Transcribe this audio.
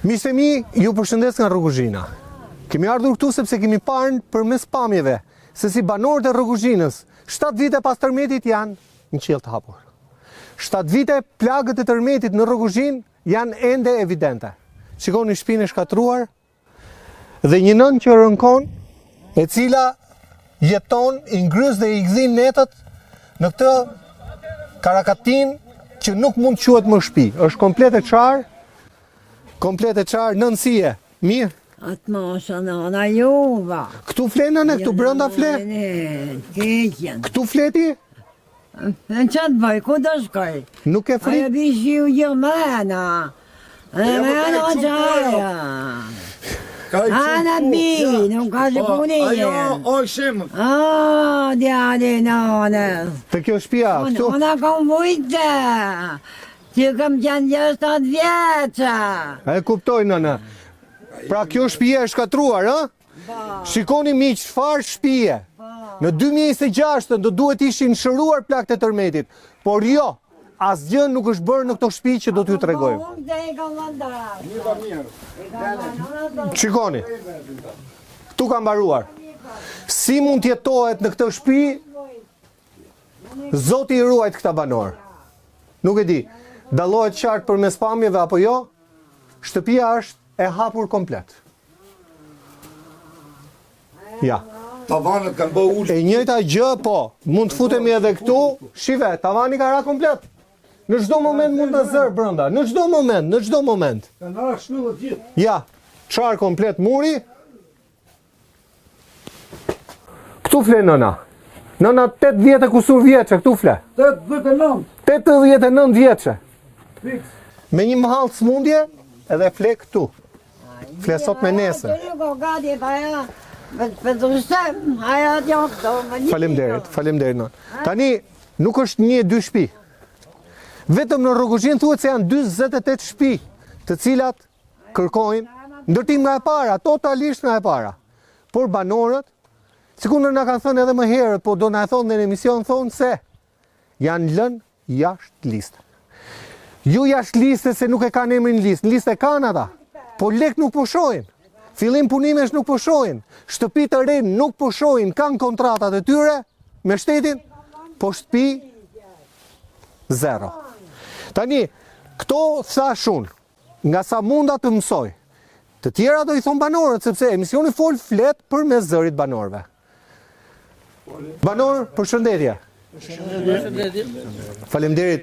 Miqtë e mi, ju përshëndes nga Rruguzhina. Kemi ardhur këtu sepse kemi parë përmes pamjeve se si banorët e Rruguzhinës 7 vite pas tërmetit janë në qiell të hapur. 7 vite plagët e tërmetit në Rruguzhinë janë ende evidente. Shikoni shtëpinë e shkatruar dhe një nën që rënkon, e cila jeton i ngrys dhe i gdhin netët në këtë karakatin që nuk mund të quhet më shtëpi. Është komplet e çar nënësie. Mirë. Atë mosha nëna juva. Këtu flenën e këtu brenda fle? Keqen. Këtu fleti? Në që të bëj, ku të shkoj? Nuk e fri? Ajo bishi u gjëmena. Mena o qaja. Ana bi, nuk ka që punije. Ajo, oj shemë. Djali nane. Të kjo shtëpia, këtu? Ona kom vujte. Që kam qenë 6 vjeqa. E kuptoj, nëna. Pra kjo shtëpia e shkatruar, ë? Shikoni miq, çfarë shtëpie. Në 2026 do duhet ishin shëruar plagët e tërmetit, por jo, asgjë nuk është bërë në këto shtëpi që do t'ju tregoj. Shikoni. Ktu ka mbaruar. Si mund të jetohet në këtë shtëpi? Zoti i ruajt këta banor. Nuk e di, dallohet qartë përmes pamjeve apo jo? Shtëpia është e hapur komplet. Ja. Tavanët kanë bë ullë. E njëjta gjë, po, mund të futemi edhe këtu, shive, tavani ka ra komplet. Në çdo moment mund të zër brenda, në çdo moment. Kanë ra shtyllët gjithë. Ja, çar komplet muri. Këtu fle nëna. Nëna 8 vjetë kusur vjeçe, këtu fle. 89. 89 vjeçe. Fiks. Me një mahall smundje, edhe fle këtu. Fle sot me nesër. Faleminderit non. Tani nuk është 1-2 shtëpi. Vetëm në Rruguzhinë thuhet se janë 48 shtëpi, të cilat kërkojnë ndërtim nga e para, totalisht nga e para. Por banorët, sikur na kanë thënë edhe më herët, po do na e thonë në emision, thonë se janë lënë jashtë listë. Ju jashtë liste se nuk e kanë emrin në listë. Në listë e kanë ata, po lek nuk po shohin. Fillim punimesh nuk po shohin. Shtëpi të re nuk po shohin, kanë kontratat e tyre me shtetin, po shtëpi zero. Tani, këto thashun, nga sa munda të mësoj, të tjera do i thonë banorët, sepse emisioni flet për me zërit banorëve. Banor, përshëndetje. Faleminderit.